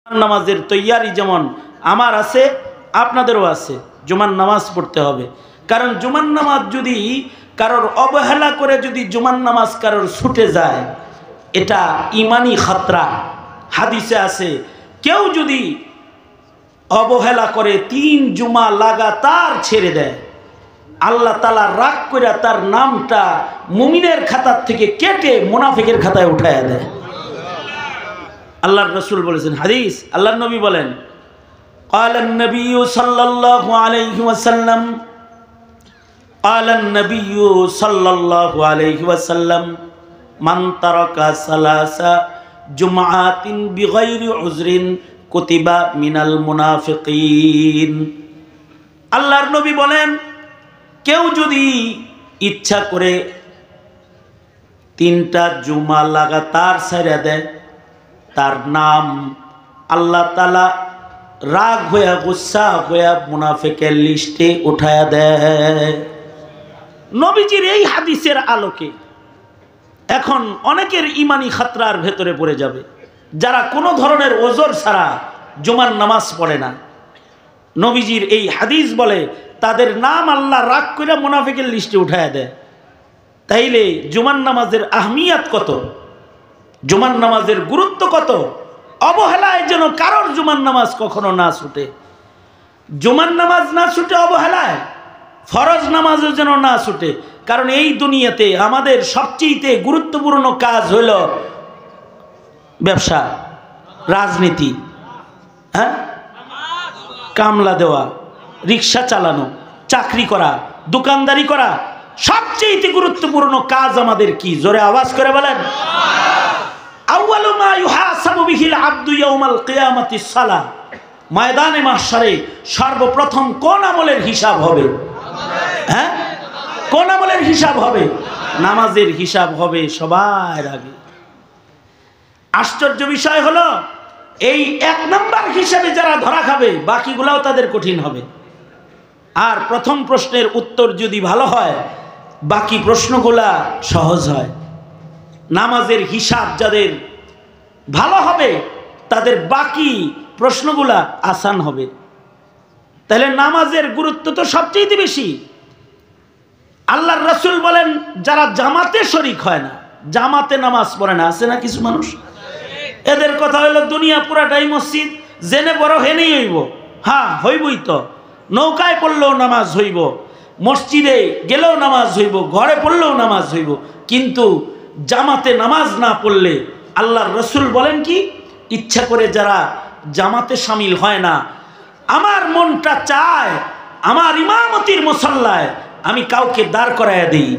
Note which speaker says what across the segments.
Speaker 1: নামাজের তৈয়ারি যেমন আমার আছে আপনাদেরও আছে, জুমার নামাজ পড়তে হবে। কারণ জুমার নামাজ যদি কারোর অবহেলা করে যদি জুমার নামাজ কারোর ছুটে যায়, এটা ইমানি খতরা। হাদিসে আছে কেউ যদি অবহেলা করে 3 জুমা লাগাতার ছেড়ে দেয়, আল্লাহ তাআলা রাগ করে তার নামটা মুমিনের খাতার থেকে কেটে মুনাফিকের খাতায় উঠায়া দেয়। আল্লাহর রাসূল বলেছেন, হাদিস আল্লাহর নবী বলেন, قال النبي صلى الله عليه وسلم قال النبي صلى الله عليه وسلم من ترك 3 جمعات بغير عذر كتب من المنافقين। আল্লাহর নবী বলেন, কেউ যদি ইচ্ছা করে 3টা জুমা লাগাতার ছেড়ে দেয়, তার নাম আল্লাহ তাআলা রাগ হয়ে গুসা হয়ে মুনাফিকের লিস্টে উঠায়া দেয়। নবীজির এই হাদিসের আলোকে এখন অনেকের ইমানি খাতরার ভেতরে পড়ে যাবে, যারা কোনো ধরনের ওজর ছাড়া জুমার নামাজ পড়ে না। নবীজির এই হাদিস বলে তাদের নাম আল্লাহ রাগ করে মুনাফিকের লিস্টে উঠায়া দেয়। তাইলে জুমার নামাজের আহমিয়াত কত, জুমার নামাজের গুরুত্ব কত। অবহেলায় যেন কারোর জুমার নামাজ কখনো না ছুটে, জুমার নামাজ না ছুটে অবহেলায়, ফরজ নামাজও যেন না ছুটে। কারণ এই দুনিয়াতে আমাদের সবচেয়ে গুরুত্বপূর্ণ কাজ হইল ব্যবসা, রাজনীতি, হ্যাঁ, কামলা দেওয়া, রিক্সা চালানো, চাকরি করা, দোকানদারি করা। সবচেয়ে গুরুত্বপূর্ণ কাজ আমাদের কি? জোরে আওয়াজ করে বলেন। আউয়ালু মা ইউহাসাবু বিহিল আবদু ইয়াউমাল কিয়ামাতিস সালাহ। ময়দানে মাহশারে সর্বপ্রথম কোন আমলের হিসাব হবে? হ্যাঁ, কোন আমলের হিসাব হবে? নামাজের হিসাব হবে সবার আগে। আশ্চর্য বিষয় হলো, এই 1 নাম্বার হিসাবে যারা ধরা খাবে, বাকিগুলাও তাদের কঠিন হবে। আর প্রথম প্রশ্নের উত্তর যদি ভালো হয়, বাকি প্রশ্নগুলা সহজ হয়। নামাজের হিসাব যাদের ভালো হবে, তাদের বাকি প্রশ্নগুলা আসান হবে। তাহলে নামাজের গুরুত্ব তো সবচেয়ে বেশি। আল্লাহর রাসূল বলেন, যারা জামাতে শরীক হয় না, জামাতে নামাজ পড়ে না, আছে না কিছু মানুষ, এদের কথা হলো দুনিয়া পুরাটাই মসজিদ, জেনে বড় হেনেই হইব। হ্যাঁ, হইবই তো। নৌকায় পড়লেও নামাজ হইব, মসজিদে গেলেও নামাজ হইব, ঘরে পড়লেও নামাজ হইব। কিন্তু জামাতে নামাজ না পড়লে আল্লাহর রাসূল বলেন কি, ইচ্ছা করে যারা জামাতে শামিল হয় না, আমার মনটা চায় আমার ইমামতির মুসাল্লায় আমি কাউকে দাঁড় করাইয়া দিই,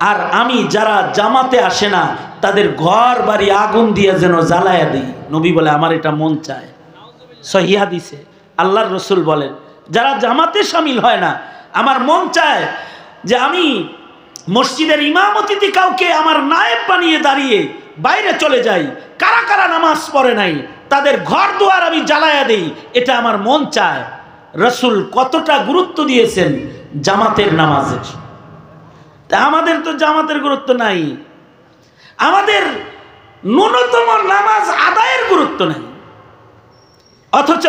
Speaker 1: আর আমি যারা জামাতে আসে না তাদের ঘর বাড়ি আগুন দিয়ে যেন জ্বালাইয়া দিই। নবী বলে, আমার এটা মন চায়। সহিহ হাদিসে আল্লাহর রাসূল বলেন, যারা জামাতে শামিল হয় না, আমার মন চায় যে আমি মসজিদের ইমামতিতে কাউকে আমার নায়েব বানিয়ে দাঁড়িয়ে বাইরে চলে যাই, কারা কারা নামাজ পড়ে নাই তাদের ঘর দুয়ার আমি জ্বালায়া দেই, এটা আমার মন চায়। রাসূল কতটা গুরুত্ব দিয়েছেন জামাতের নামাজের। তা আমাদের তো জামাতের গুরুত্ব নাই, আমাদের ন্যূনতম নামাজ আদায়ের গুরুত্ব নাই। অথচ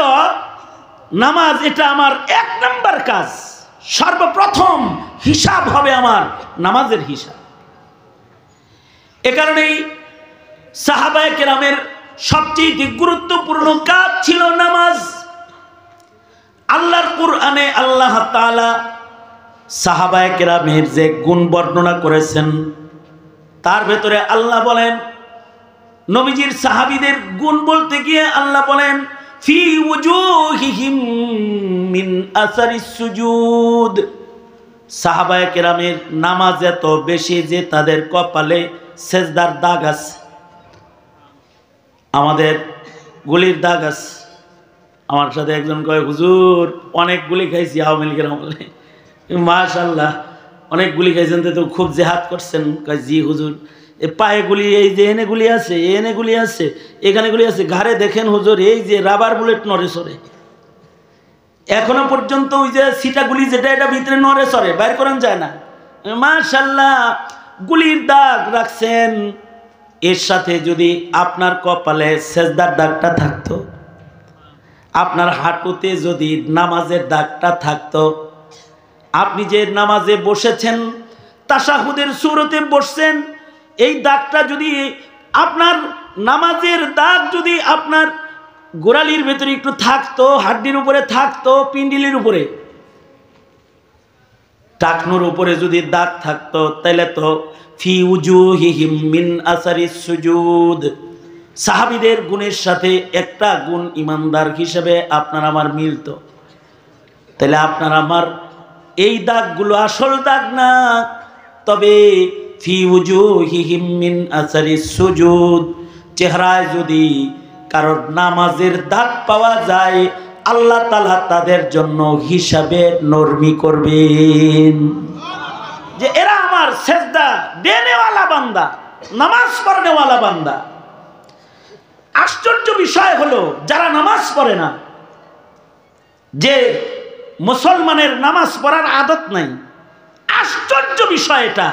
Speaker 1: নামাজ এটা আমার 1 নাম্বার কাজ, সর্বপ্রথম হিসাব হবে আমার নামাজের হিসাব। এ কারণেই সাহাবায়ে কেরামের সবচেয়ে গুরুত্বপূর্ণ কাজ ছিল নামাজ। আল্লাহর কুরআনে আল্লাহ তাআলা সাহাবায়ে কেরামের যে গুণ বর্ণনা করেছেন, তার ভেতরে আল্লাহ বলেন, নবীজির সাহাবীদের গুণ বলতে গিয়ে আল্লাহ বলেন, ফি উজুহিহিম মিন আসারিস সুজুদ। সাহাবায়ে কেরামের নামাজ এত বেশি যে তাদের কপালে সেজদার দাগ আছে। আমাদের গুলির দাগ আছে। আমার সাথে একজন কয়, হুজুর অনেক গুলি খাইছি আওয়ামী লীগের আমলে। মাশাআল্লাহ, অনেক গুলি খাইছেন তো খুব জেহাদ করছেন। কয়, জি হুজুর, এ পায়ে গুলি, এই যে এনে গুলি আছে, এনে গুলি আছে, এখানে গুলি আছে, ঘাড়ে দেখেন হুজুর এই যে রাবার বুলেট নড়ে সরে, এখনো পর্যন্ত ওই যে সিটা গুলি যেটা এটা ভিতরে নড়ে সরে, বাইর করান যায় না। মাশাআল্লাহ, গুলির দাগ রাখছেন। এর সাথে যদি আপনার কপালে সেজদার দাগটা থাকতো, আপনার হাঁটুতে যদি নামাজের দাগটা থাকতো, আপনি যে নামাজে বসেছেন তাশাহুদের সূরতে বসছেন, এই দাগটা যদি আপনার নামাজের দাগ যদি আপনার গোড়ালির ভেতরে একটু থাকতো, হাড্ডির উপরে থাকতো, পিন্ডিলির উপরে, টাকনুর উপরে যদি দাগ থাকতো, তাহলে তো ফি উজুহিহিম মিন আসারিস সুজুদ, সাহাবীদের গুণের সাথে একটা গুণ ইমানদার হিসেবে আপনার আমার মিলতো। তাহলে আপনার আমার এই দাগগুলো আসল দাগ না, তবে ফি উজুহিহিম মিন আসারিস সুজুদ, চেহারায় যদি কারোর নামাজের দাগ পাওয়া যায়, আল্লাহ তাআলা তাদের জন্য হিসাবে নরমি করবেন, যে এরা আমার সেজদা দেনেওয়ালা বান্দা, নামাজ পড়নেওয়ালা বান্দা। আশ্চর্য বিষয় হলো, যারা নামাজ পড়ে না, যে মুসলমানের নামাজ পড়ার আদত নাই, আশ্চর্য বিষয় এটা,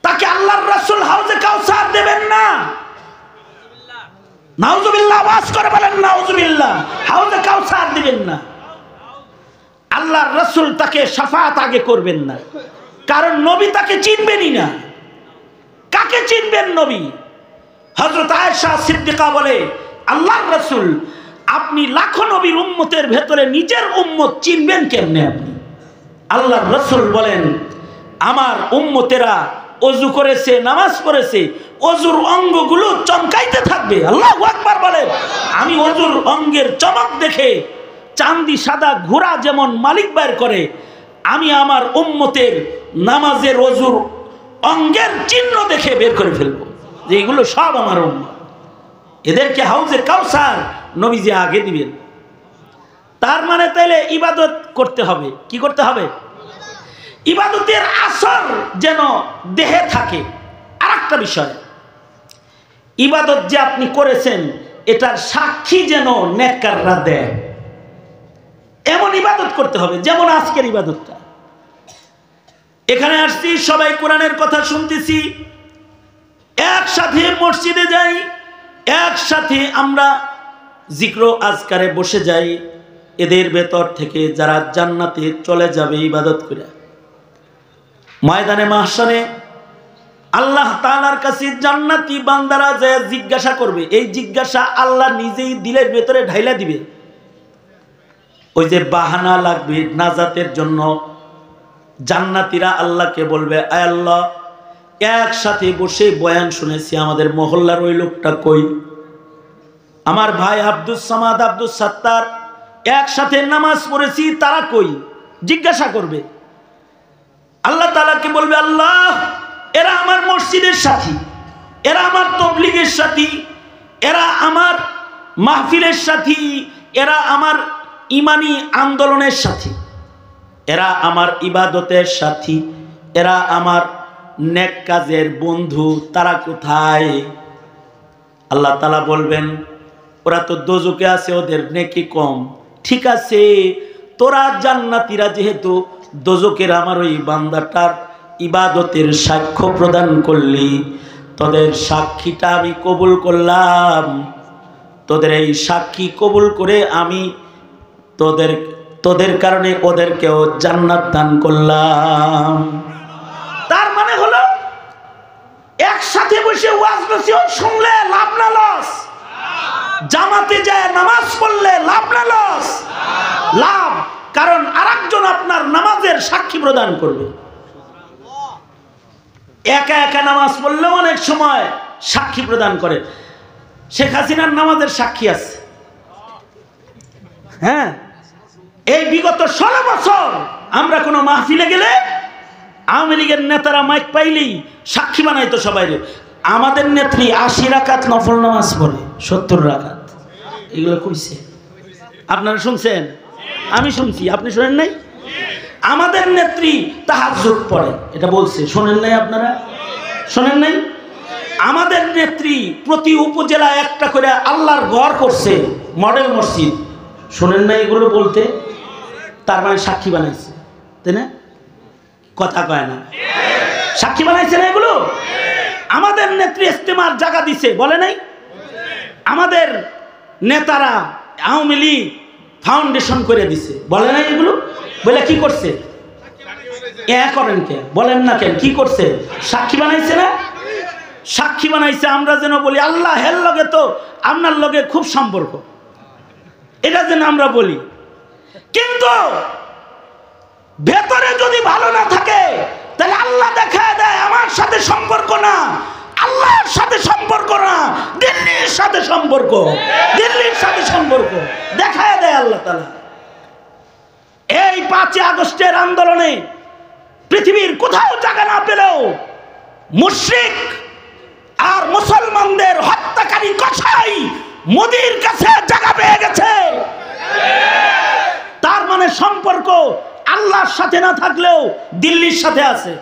Speaker 1: তাকে আল্লাহর রাসূল হাউজে কাউসার দেবেন না। নাউজুবিল্লাহ, আওয়াজ করে বলেন নাউজুবিল্লাহ, হাউজে কাউসার দিবেন না। আল্লাহর রাসূল তাকে শাফাত আগে করবেন না, কারণ নবী তাকে চিনবেনই না। কাকে চিনবেন নবী? হযরত আয়েশা সিদ্দিকা বলে, আল্লাহর রাসূল আপনি লাখো নবীর উম্মতের ভেতরে নিজের উম্মত চিনবেন কেমনে আপনি? আল্লাহর রাসূল বলেন, আমার উম্মতেরা ওযু করেছে, নামাজ পড়েছে, ওযুর অঙ্গগুলো চমকাইতে থাকবে। আল্লাহু আকবার বলেন। আমি ওযুর অঙ্গের চমক দেখে চাঁদি সাদা ঘোড়া যেমন মালিক বের করে, আমি আমার উম্মতের নামাজের ওযুর অঙ্গের চিহ্ন দেখে বের করে ফেলবো যে এগুলো সব আমার উম্মত। এদেরকে হাউজে কাউসার নবীজি আগে দিবেন। তার মানে তাইলে ইবাদত করতে হবে। কি করতে হবে? ইবাদতের আসর যেন দেহে থাকে। আর একটা বিষয়, ইবাদত যে আপনি করেছেন এটার সাক্ষী যেন নেককাররা দেয়, এমন ইবাদত করতে হবে। যেমন আজকের ইবাদতটা, এখানে আসছি, সবাই কোরআনের কথা শুনতেছি, একসাথে মসজিদে যাই, একসাথে আমরা জিক্র আজকারে বসে যাই। এদের ভেতর থেকে যারা জান্নাতে চলে যাবে ইবাদত করে, ময়দানে মাহশারে আল্লাহ তাআলার কাছে জান্নাতি বান্দারা যে জিজ্ঞাসা করবে, এই জিজ্ঞাসা আল্লাহ নিজেই দিলের ভেতরে ঢাইলা দিবে। ওই যে বাহানা লাগবে নাজাতের জন্য, জান্নাতীরা আল্লাহকে বলবে, আয় আল্লাহ, একসাথে বসে বয়ান শুনেছি, আমাদের মহল্লার ওই লোকটা কই? আমার ভাই আব্দুস সামাদ, আব্দুস সাত্তার, একসাথে নামাজ পড়েছি, তারা কই? জিজ্ঞাসা করবে। আল্লাহ তাআলাকে বলবে, আল্লাহ, এরা আমার মসজিদের সাথী, এরা আমার তাবলীগের সাথী, এরা আমার মাহফিলের সাথী, এরা আমার ইমানি আন্দোলনের সাথী, এরা আমার ইবাদতের সাথী, এরা আমার নেক কাজের বন্ধু, তারা কোথায়? আল্লাহ তাআলা বলবেন, ওরা তো দোজকে আছে, ওদের নেকি কম। ঠিক আছে, তোরা জান্নাতীরা যেহেতু দোজকের আমার ওই বান্দাটার ইবাদতের সাক্ষ্য প্রদান করলি, তোদের সাক্ষীটা আমি কবুল করলাম। তোদের এই সাক্ষী কবুল করে আমি তোদের কারণে ওদেরকেও জান্নাত দান করলাম। তার মানে হলো একসাথে বসে ওয়াজ নসিহত শুনলে লাভ না লস, জামাতে যায় নামাজ পড়লে লাভ না লস? লাভ। কারণ আরেকজন আপনার নামাজের সাক্ষী প্রদান করবে। একা একা নামাজ পড়লেও অনেক সময় সাক্ষী প্রদান করে। শেখ হাসিনার নামাজের সাক্ষী আছে। হ্যাঁ, এই বিগত 16 বছর আমরা কোনো মাহফিলে গেলে আওয়ামী লীগের নেতারা মাইক পাইলেই সাক্ষী বানাইতো সবাই। আমাদের নেত্রী 80 রাকাত নফল নামাজ পড়ে, 70 রাকাত, এগুলো কইছে। আপনারা শুনছেন? আমি শুনছি, আপনি শোনেন নাই? আমাদের নেত্রী তাহাজ্জুদ পড়ে, এটা বলছে, শোনেন নাই? আপনারা শোনেন নাই? আমাদের নেত্রী প্রতি উপজেলায় একটা করে আল্লাহর ঘর করছে, মডেল মসজিদ, শোনেন নাই এগুলো বলতে? তার মানে সাক্ষী বানাইছে, তাই না? কথা কয় না, সাক্ষী বানাইছে না এগুলো? আমাদের নেত্রী ইস্তেমার জায়গা দিছে, বলে নাই? আমাদের নেতারা আওয়ামী লীগ ফাউন্ডেশন করে দিছে, বলে না এগুলো? বলে কি করছে? করেন কে বলেন না কেন? কি করছে? সাক্ষী বানাইছে না? সাক্ষী বানাইছে। আমরা যেন বলি আল্লাহ হের লগে তো আপনার লগে খুব সম্পর্ক, এটা যেন আমরা বলি। কিন্তু ভেতরে যদি ভালো না থাকে তাহলে আল্লাহ দেখা দেয় আমার সাথে সম্পর্ক না, আল্লাহর সাথে সম্পর্ক না, দিল্লির সাথে সম্পর্ক, দিল্লির সাথে সম্পর্ক দেখায় দেয় আল্লাহ তাআলা। এই 5 আগস্টের আন্দোলনে পৃথিবীর কোথাও জায়গা না পেলেও মুশরিক আর মুসলমানদের হত্যাকারী কসাই মোদির কাছে জায়গা পেয়ে গেছে। তার মানে সম্পর্ক আল্লাহর সাথে না থাকলেও দিল্লির সাথে আছে।